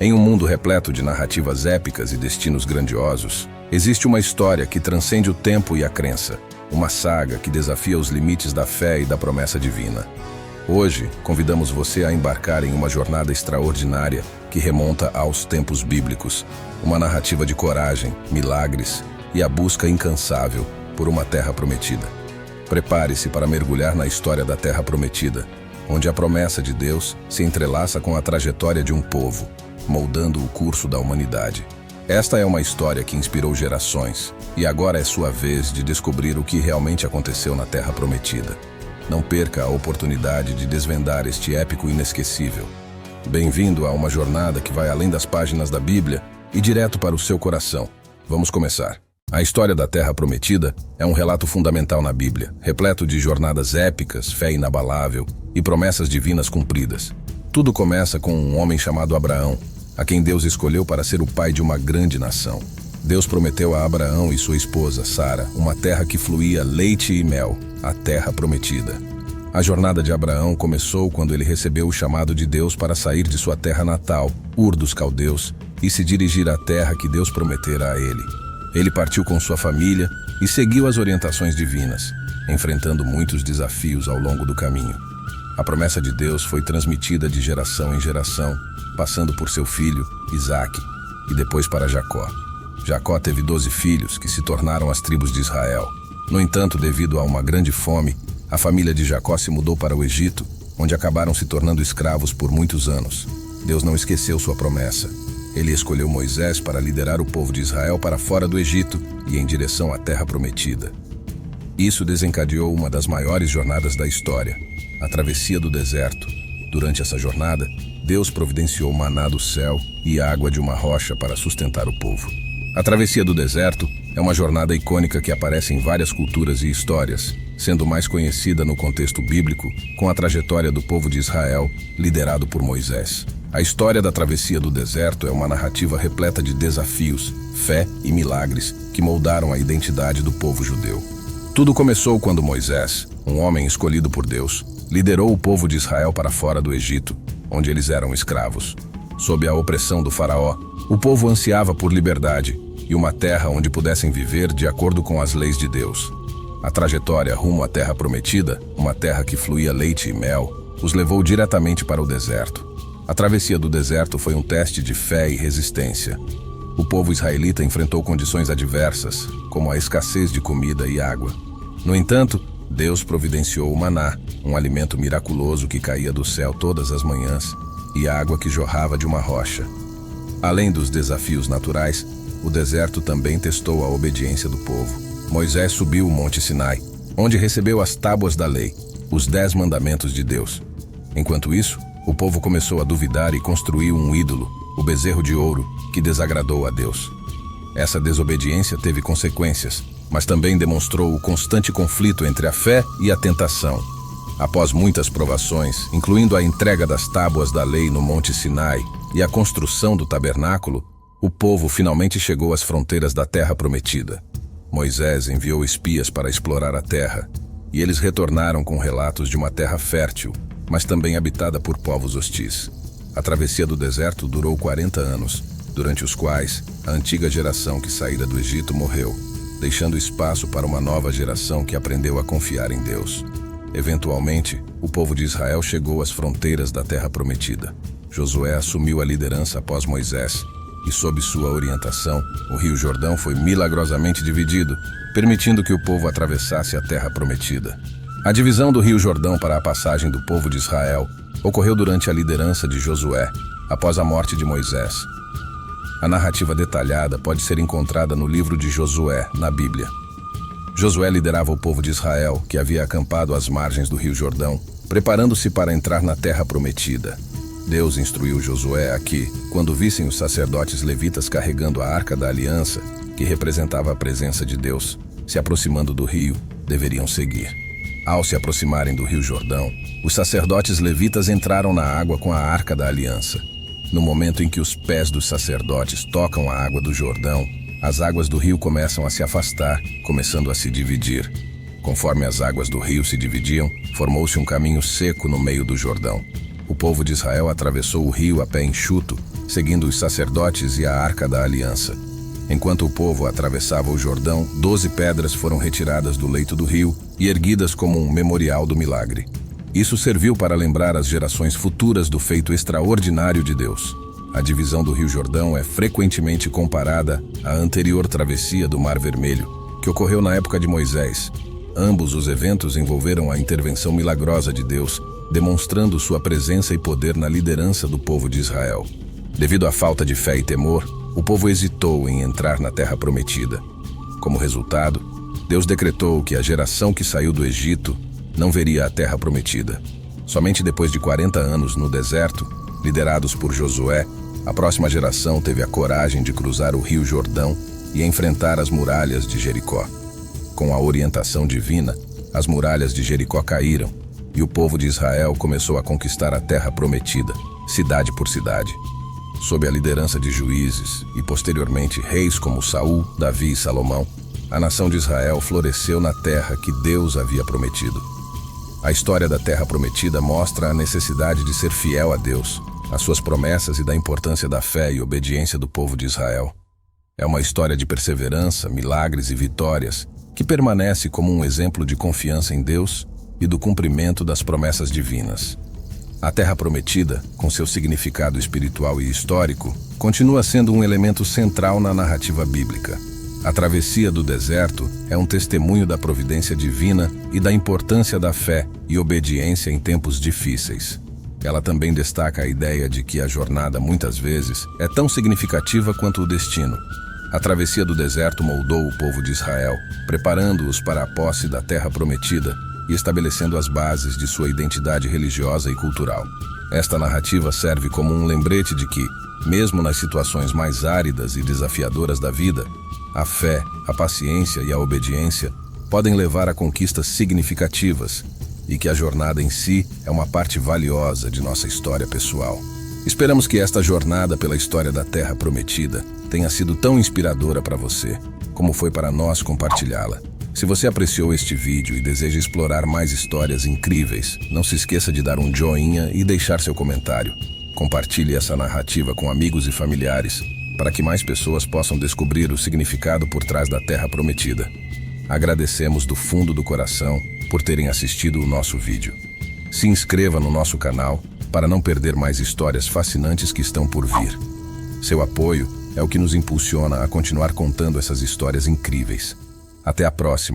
Em um mundo repleto de narrativas épicas e destinos grandiosos, existe uma história que transcende o tempo e a crença, uma saga que desafia os limites da fé e da promessa divina. Hoje, convidamos você a embarcar em uma jornada extraordinária que remonta aos tempos bíblicos, uma narrativa de coragem, milagres e a busca incansável por uma terra prometida. Prepare-se para mergulhar na história da Terra Prometida, onde a promessa de Deus se entrelaça com a trajetória de um povo, moldando o curso da humanidade. Esta é uma história que inspirou gerações, e agora é sua vez de descobrir o que realmente aconteceu na Terra Prometida. Não perca a oportunidade de desvendar este épico inesquecível. Bem-vindo a uma jornada que vai além das páginas da Bíblia e direto para o seu coração. Vamos começar. A história da Terra Prometida é um relato fundamental na Bíblia, repleto de jornadas épicas, fé inabalável e promessas divinas cumpridas. Tudo começa com um homem chamado Abraão, a quem Deus escolheu para ser o pai de uma grande nação. Deus prometeu a Abraão e sua esposa, Sara, uma terra que fluía leite e mel, a Terra Prometida. A jornada de Abraão começou quando ele recebeu o chamado de Deus para sair de sua terra natal, Ur dos Caldeus, e se dirigir à terra que Deus prometera a ele. Ele partiu com sua família e seguiu as orientações divinas, enfrentando muitos desafios ao longo do caminho. A promessa de Deus foi transmitida de geração em geração, passando por seu filho, Isaque, e depois para Jacó. Jacó teve 12 filhos, que se tornaram as tribos de Israel. No entanto, devido a uma grande fome, a família de Jacó se mudou para o Egito, onde acabaram se tornando escravos por muitos anos. Deus não esqueceu sua promessa. Ele escolheu Moisés para liderar o povo de Israel para fora do Egito e em direção à Terra Prometida. Isso desencadeou uma das maiores jornadas da história, a travessia do deserto. Durante essa jornada, Deus providenciou maná do céu e água de uma rocha para sustentar o povo. A travessia do deserto é uma jornada icônica que aparece em várias culturas e histórias, sendo mais conhecida no contexto bíblico com a trajetória do povo de Israel, liderado por Moisés. A história da travessia do deserto é uma narrativa repleta de desafios, fé e milagres que moldaram a identidade do povo judeu. Tudo começou quando Moisés, um homem escolhido por Deus, liderou o povo de Israel para fora do Egito, onde eles eram escravos. Sob a opressão do faraó, o povo ansiava por liberdade e uma terra onde pudessem viver de acordo com as leis de Deus. A trajetória rumo à Terra Prometida, uma terra que fluía leite e mel, os levou diretamente para o deserto. A travessia do deserto foi um teste de fé e resistência. O povo israelita enfrentou condições adversas, como a escassez de comida e água. No entanto, Deus providenciou o maná, um alimento miraculoso que caía do céu todas as manhãs, e água que jorrava de uma rocha. Além dos desafios naturais, o deserto também testou a obediência do povo. Moisés subiu o Monte Sinai, onde recebeu as tábuas da lei, os 10 mandamentos de Deus. Enquanto isso, o povo começou a duvidar e construiu um ídolo, o bezerro de ouro, que desagradou a Deus. Essa desobediência teve consequências, mas também demonstrou o constante conflito entre a fé e a tentação. Após muitas provações, incluindo a entrega das tábuas da lei no Monte Sinai e a construção do tabernáculo, o povo finalmente chegou às fronteiras da Terra Prometida. Moisés enviou espias para explorar a terra, e eles retornaram com relatos de uma terra fértil, mas também habitada por povos hostis. A travessia do deserto durou 40 anos, durante os quais a antiga geração que saíra do Egito morreu, deixando espaço para uma nova geração que aprendeu a confiar em Deus. Eventualmente, o povo de Israel chegou às fronteiras da Terra Prometida. Josué assumiu a liderança após Moisés, e sob sua orientação, o Rio Jordão foi milagrosamente dividido, permitindo que o povo atravessasse a Terra Prometida. A divisão do Rio Jordão para a passagem do povo de Israel ocorreu durante a liderança de Josué, após a morte de Moisés. A narrativa detalhada pode ser encontrada no livro de Josué, na Bíblia. Josué liderava o povo de Israel, que havia acampado às margens do Rio Jordão, preparando-se para entrar na Terra Prometida. Deus instruiu Josué a que, quando vissem os sacerdotes levitas carregando a Arca da Aliança, que representava a presença de Deus, se aproximando do rio, deveriam seguir. Ao se aproximarem do Rio Jordão, os sacerdotes levitas entraram na água com a Arca da Aliança. No momento em que os pés dos sacerdotes tocam a água do Jordão, as águas do rio começam a se afastar, começando a se dividir. Conforme as águas do rio se dividiam, formou-se um caminho seco no meio do Jordão. O povo de Israel atravessou o rio a pé enxuto, seguindo os sacerdotes e a Arca da Aliança. Enquanto o povo atravessava o Jordão, 12 pedras foram retiradas do leito do rio e erguidas como um memorial do milagre. Isso serviu para lembrar as gerações futuras do feito extraordinário de Deus. A divisão do Rio Jordão é frequentemente comparada à anterior travessia do Mar Vermelho, que ocorreu na época de Moisés. Ambos os eventos envolveram a intervenção milagrosa de Deus, demonstrando sua presença e poder na liderança do povo de Israel. Devido à falta de fé e temor, o povo hesitou em entrar na Terra Prometida. Como resultado, Deus decretou que a geração que saiu do Egito não veria a Terra Prometida. Somente depois de 40 anos no deserto, liderados por Josué, a próxima geração teve a coragem de cruzar o Rio Jordão e enfrentar as muralhas de Jericó. Com a orientação divina, as muralhas de Jericó caíram e o povo de Israel começou a conquistar a Terra Prometida, cidade por cidade. Sob a liderança de juízes e posteriormente reis como Saul, Davi e Salomão, a nação de Israel floresceu na terra que Deus havia prometido. A história da Terra Prometida mostra a necessidade de ser fiel a Deus, as suas promessas e da importância da fé e obediência do povo de Israel. É uma história de perseverança, milagres e vitórias, que permanece como um exemplo de confiança em Deus e do cumprimento das promessas divinas. A Terra Prometida, com seu significado espiritual e histórico, continua sendo um elemento central na narrativa bíblica. A travessia do deserto é um testemunho da providência divina e da importância da fé e obediência em tempos difíceis. Ela também destaca a ideia de que a jornada, muitas vezes, é tão significativa quanto o destino. A travessia do deserto moldou o povo de Israel, preparando-os para a posse da Terra Prometida e estabelecendo as bases de sua identidade religiosa e cultural. Esta narrativa serve como um lembrete de que, mesmo nas situações mais áridas e desafiadoras da vida, a fé, a paciência e a obediência podem levar a conquistas significativas e que a jornada em si é uma parte valiosa de nossa história pessoal. Esperamos que esta jornada pela história da Terra Prometida tenha sido tão inspiradora para você, como foi para nós compartilhá-la. Se você apreciou este vídeo e deseja explorar mais histórias incríveis, não se esqueça de dar um joinha e deixar seu comentário. Compartilhe essa narrativa com amigos e familiares, para que mais pessoas possam descobrir o significado por trás da Terra Prometida. Agradecemos do fundo do coração por terem assistido o nosso vídeo. Se inscreva no nosso canal para não perder mais histórias fascinantes que estão por vir. Seu apoio é o que nos impulsiona a continuar contando essas histórias incríveis. Até a próxima.